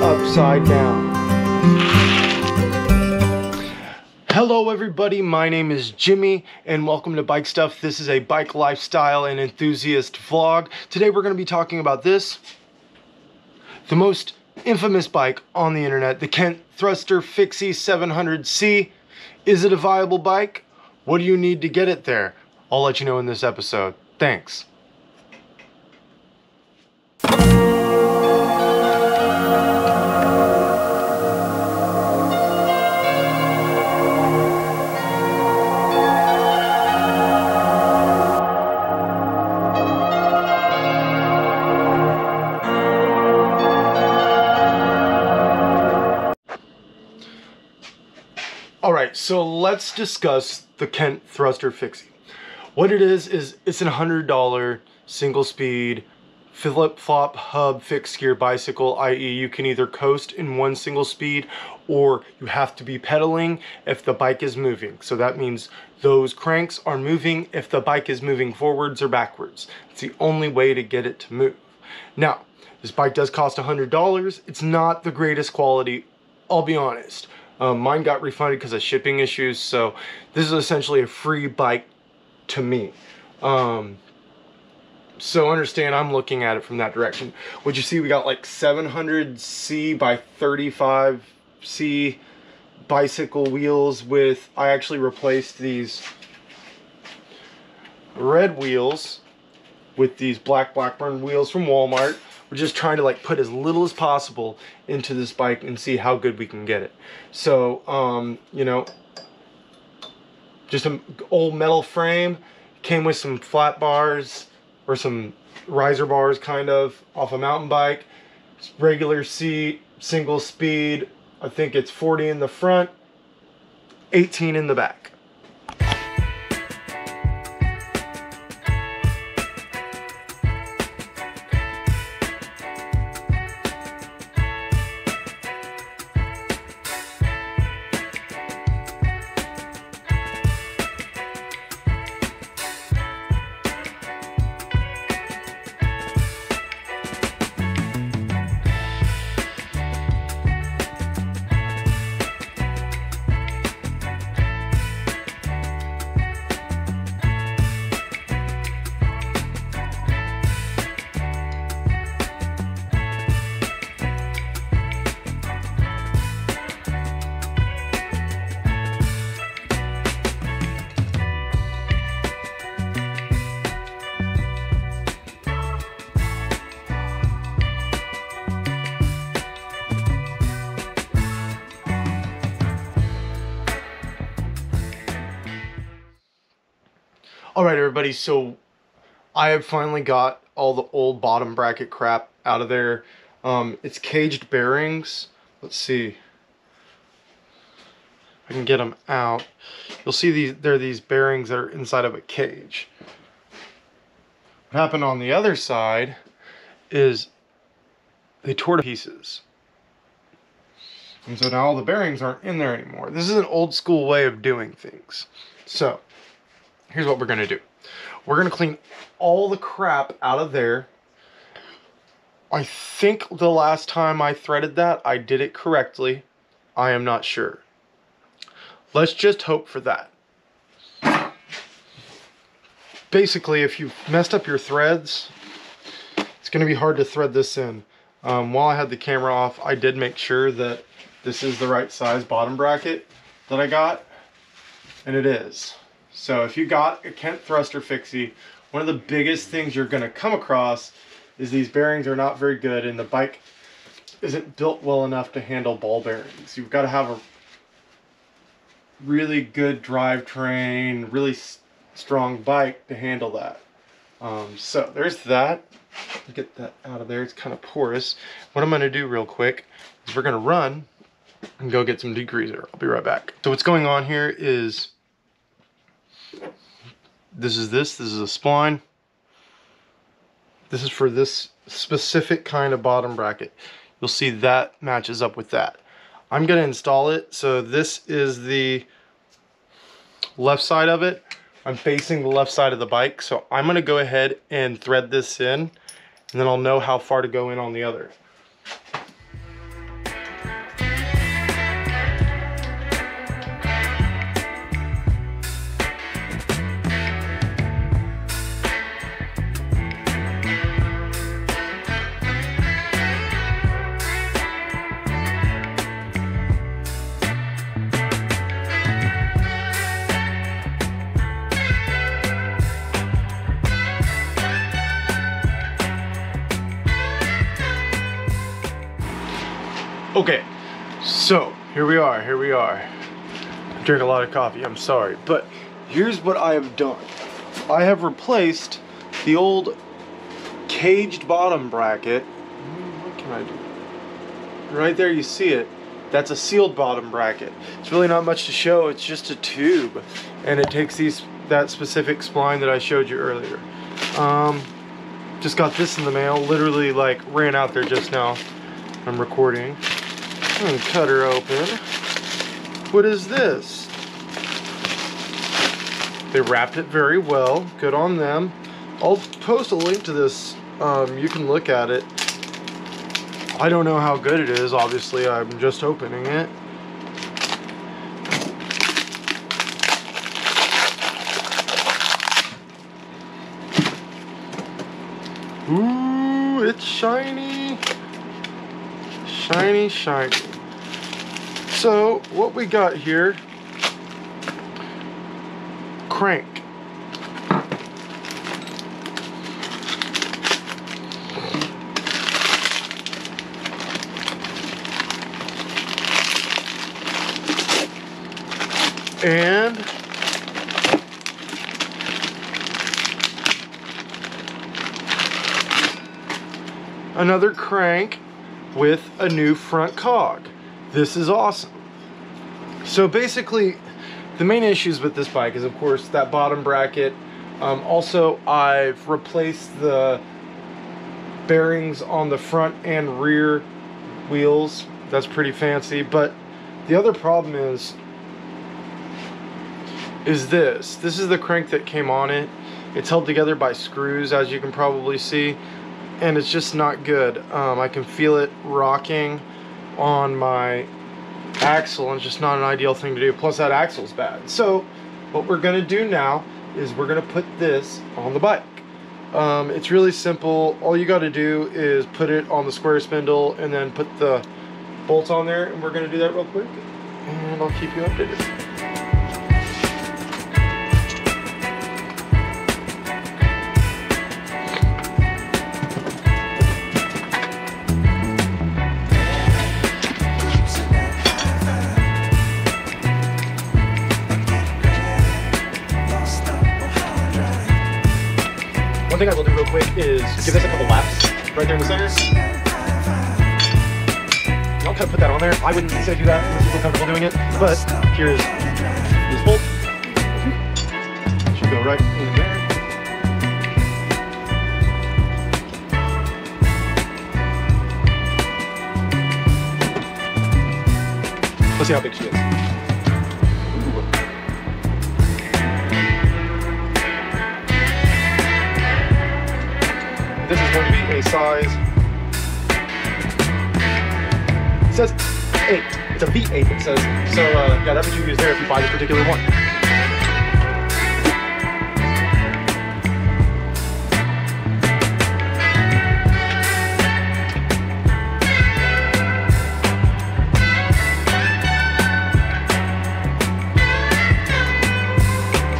upside down. Hello everybody, my name is Jimmy and welcome to Bike Stuff. This is a bike lifestyle and enthusiast vlog. Today we're going to be talking about this, the most infamous bike on the internet, the KENT Thruster FIXIE 700C. Is it a viable bike? What do you need to get it there? I'll let you know in this episode. Thanks. Alright, so let's discuss the KENT Thruster FIXIE. What it is it's an $100 single speed flip-flop hub fixed gear bicycle, i.e. you can either coast in one single speed or you have to be pedaling if the bike is moving. So that means those cranks are moving if the bike is moving forwards or backwards. It's the only way to get it to move. Now, this bike does cost $100. It's not the greatest quality, I'll be honest. Mine got refunded because of shipping issues, so this is essentially a free bike to me. So understand, I'm looking at it from that direction. What you see, we got like 700C by 35C bicycle wheels with, I actually replaced these red wheels with these black Blackburn wheels from Walmart. We're just trying to like put as little as possible into this bike and see how good we can get it. So, you know, just an old metal frame, came with some flat bars or some riser bars kind of off a mountain bike, regular seat, single speed. I think it's 40 in the front, 18 in the back. Alright everybody, so I have finally got all the old bottom bracket crap out of there. It's caged bearings. Let's see if I can get them out. You'll see there are these bearings that are inside of a cage. What happened on the other side is they tore to pieces. And so now all the bearings aren't in there anymore. This is an old school way of doing things. So here's what we're going to do. We're going to clean all the crap out of there. I think the last time I threaded that, I did it correctly. I am not sure. Let's just hope for that. Basically, if you've messed up your threads, it's going to be hard to thread this in. While I had the camera off, I did make sure that this is the right size bottom bracket that I got, and it is. So if you got a KENT Thruster FIXIE, one of the biggest things you're going to come across is these bearings are not very good and the bike isn't built well enough to handle ball bearings. You've got to have a really good drivetrain, really strong bike to handle that. So there's that. Get that out of there. It's kind of porous. What I'm going to do real quick is we're going to run and go get some degreaser. I'll be right back. So what's going on here is this is a spline. This is for this specific kind of bottom bracket. You'll see that matches up with that. I'm going to install it. So this is the left side of it. I'm facing the left side of the bike. So I'm going to go ahead and thread this in, and then I'll know how far to go in on the other. Okay, so here we are. I drink a lot of coffee, I'm sorry, but here's what I have done. I have replaced the old caged bottom bracket. What can I do? Right there, you see it. That's a sealed bottom bracket. It's really not much to show. It's just a tube, and it takes that specific spline that I showed you earlier. Just got this in the mail. Literally, like, ran out there just now. I'm recording. I'm gonna cut her open. What is this? They wrapped it very well. Good on them. I'll post a link to this. You can look at it. I don't know how good it is, obviously. I'm just opening it. Ooh, it's shiny. Shiny, shiny. So, what we got here, crank. And another crank with a new front cog. This is awesome. So basically, the main issues with this bike is, of course, that bottom bracket. Also, I've replaced the bearings on the front and rear wheels. That's pretty fancy. But the other problem is this. This is the crank that came on it. It's held together by screws, as you can probably see, and it's just not good. I can feel it rocking on my axle, and it's just not an ideal thing to do. Plus, that axle's bad. So what we're gonna do now is we're gonna put this on the bike. It's really simple. All you got to do is put it on the square spindle and then put the bolts on there, and we're gonna do that real quick, and I'll keep you updated. One thing I will do real quick is give this a couple laps right there in the center. I'll kind of put that on there. I wouldn't say do that unless you feel comfortable doing it, but here's this bolt. Should go right in there. Let's see how big she is. This is going to be a size, it says 8, it's a V8 it says, so yeah, that's what you use there if you buy this particular one.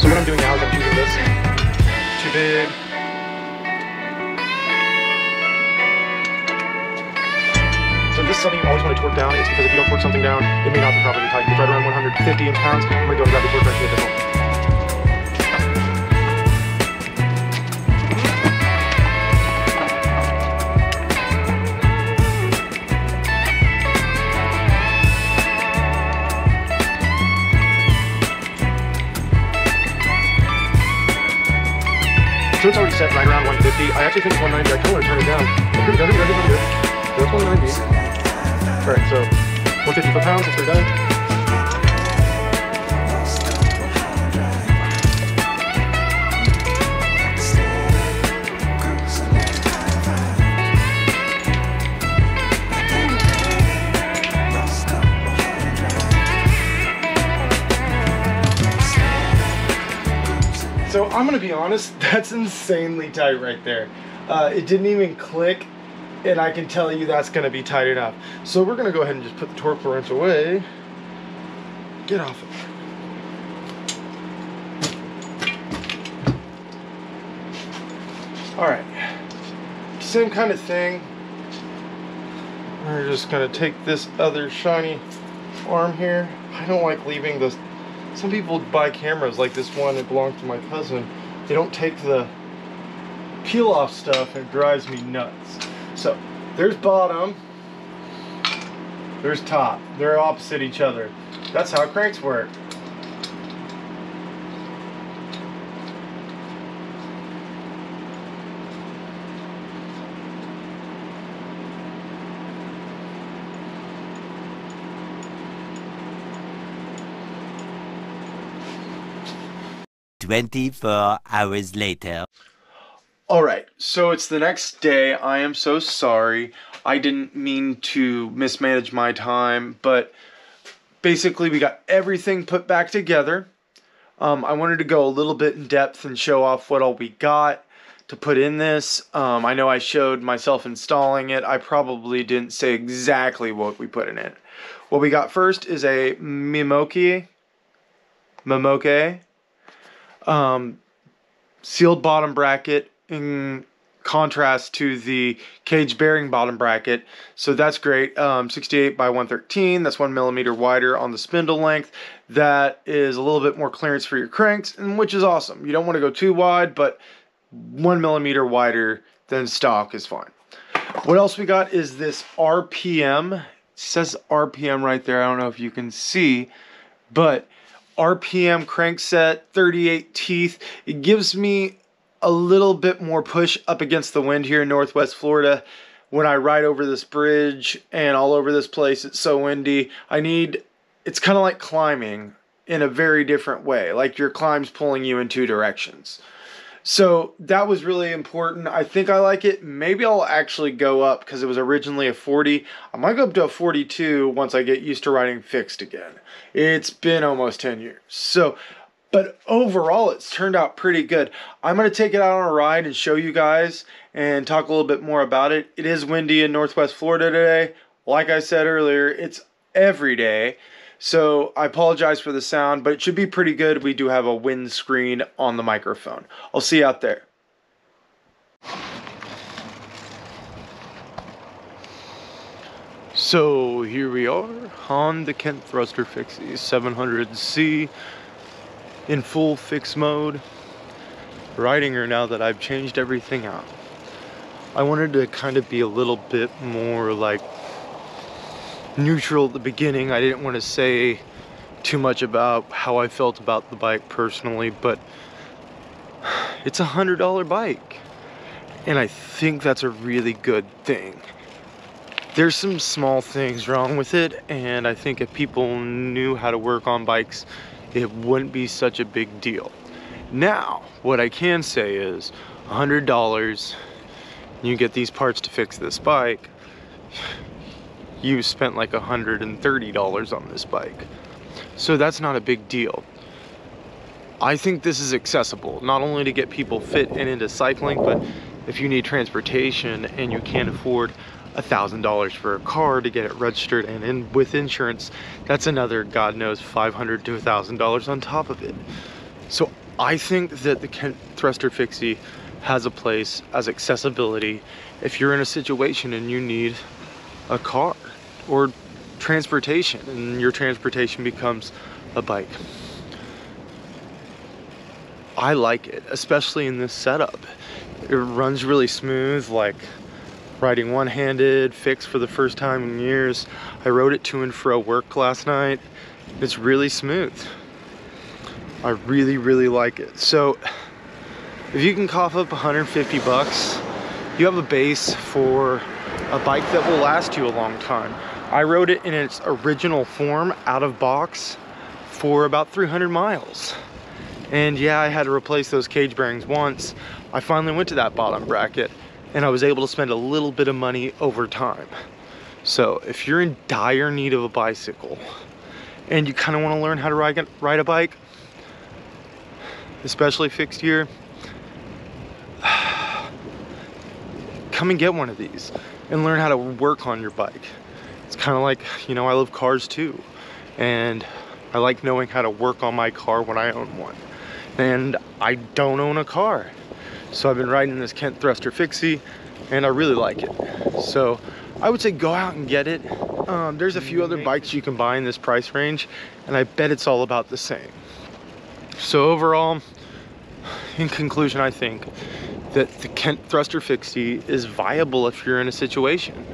So what I'm doing now is I'm choosing this, too big. So if this is something you always want to torque down, it's because if you don't torque something down, it may not be properly tightened. It's right around 150 pounds. I'm going to go and grab the torque wrench and get this home. So it's already set right around 150. I actually think it's 190. I kind of want to turn it down. I'm pretty done. So it's 190. Alright, so 150 foot-pounds, let's go down. So I'm gonna be honest, that's insanely tight right there. It didn't even click, and I can tell you that's gonna be tight enough. So we're gonna go ahead and just put the torque wrench away. Get off of there. All right, same kind of thing. We're just gonna take this other shiny arm here. I don't like leaving this. Some people buy cameras like this one, it belonged to my cousin. They don't take the peel off stuff, and it drives me nuts. So there's bottom, there's top. They're opposite each other. That's how cranks work. "24 hours later." Alright, so it's the next day. I am so sorry. I didn't mean to mismanage my time, but basically we got everything put back together. I wanted to go a little bit in depth and show off what all we got to put in this. I know I showed myself installing it. I probably didn't say exactly what we put in it. What we got first is a Mimoke. Sealed bottom bracket in contrast to the cage bearing bottom bracket, so that's great. 68 by 113, that's 1 millimeter wider on the spindle length. That is a little bit more clearance for your cranks, and which is awesome. You don't want to go too wide, but 1 millimeter wider than stock is fine. What else we got is this RPM. It says RPM right there. I don't know if you can see, but RPM crankset, 38 teeth. It gives me a little bit more push up against the wind here in Northwest Florida. When I ride over this bridge and all over this place, it's so windy. It's kind of like climbing in a very different way. Like your climb's pulling you in two directions. So that was really important. I think I like it. Maybe I'll actually go up because it was originally a 40. I might go up to a 42 once I get used to riding fixed again. It's been almost 10 years. So, but overall, it's turned out pretty good. I'm going to take it out on a ride and show you guys and talk a little bit more about it. It is windy in Northwest Florida today. Like I said earlier, it's every day. So I apologize for the sound, but it should be pretty good. We do have a windscreen on the microphone. I'll see you out there. So here we are on the KENT Thruster Fixie 700C in full fix mode. Riding her now that I've changed everything out. I wanted to kind of be a little bit more like neutral at the beginning. I didn't want to say too much about how I felt about the bike personally, but it's a $100 bike, and I think that's a really good thing. There's some small things wrong with it, and I think if people knew how to work on bikes, it wouldn't be such a big deal. Now, what I can say is $100, you get these parts to fix this bike. You spent like $130 on this bike. So that's not a big deal. I think this is accessible, not only to get people fit and into cycling, but if you need transportation and you can't afford $1,000 for a car to get it registered and with insurance, that's another, God knows, $500 to $1,000 on top of it. So I think that the KENT Thruster Fixie has a place as accessibility if you're in a situation and you need a car or transportation and your transportation becomes a bike. I like it, especially in this setup. It runs really smooth, like riding one-handed, fixed for the first time in years. I rode it to and fro work last night. It's really smooth. I really, really like it. So if you can cough up 150 bucks, you have a base for a bike that will last you a long time. I rode it in its original form out of box for about 300 miles. And yeah, I had to replace those cage bearings once. I finally went to that bottom bracket and I was able to spend a little bit of money over time. So if you're in dire need of a bicycle and you kind of want to learn how to ride a bike, especially fixed gear, come and get one of these and learn how to work on your bike. It's kind of like, you know, I love cars too, and I like knowing how to work on my car when I own one. And I don't own a car, so I've been riding this KENT Thruster Fixie and I really like it. So I would say go out and get it. There's a few other bikes you can buy in this price range, and I bet it's all about the same. So overall, in conclusion, I think that the KENT Thruster Fixie is viable if you're in a situation.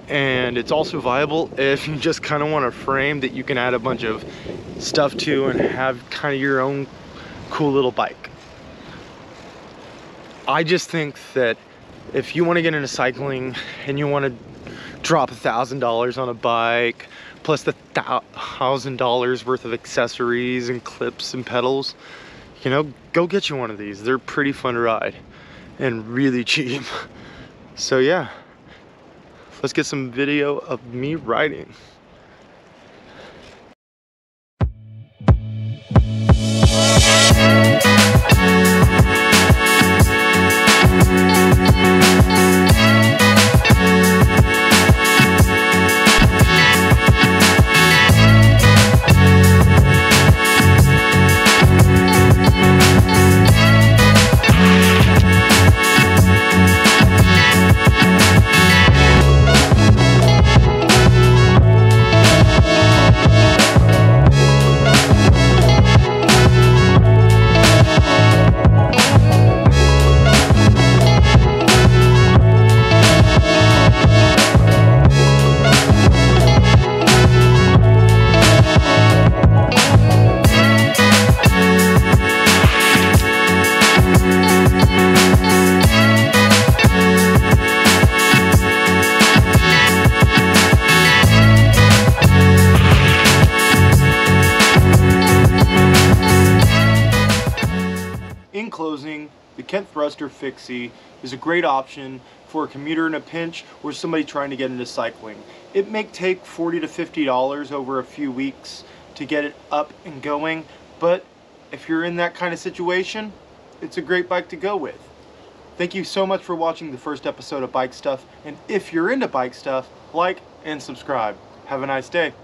And it's also viable if you just kind of want a frame that you can add a bunch of stuff to and have kind of your own cool little bike. I just think that if you want to get into cycling and you want to drop $1,000 on a bike plus the $1,000 worth of accessories and clips and pedals, you know, go get you one of these. They're pretty fun to ride and really cheap. So yeah, let's get some video of me riding. In closing, the KENT Thruster Fixie is a great option for a commuter in a pinch or somebody trying to get into cycling. It may take $40 to $50 over a few weeks to get it up and going, but if you're in that kind of situation, it's a great bike to go with. Thank you so much for watching the first episode of Bike Stuff, and if you're into bike stuff, like and subscribe. Have a nice day.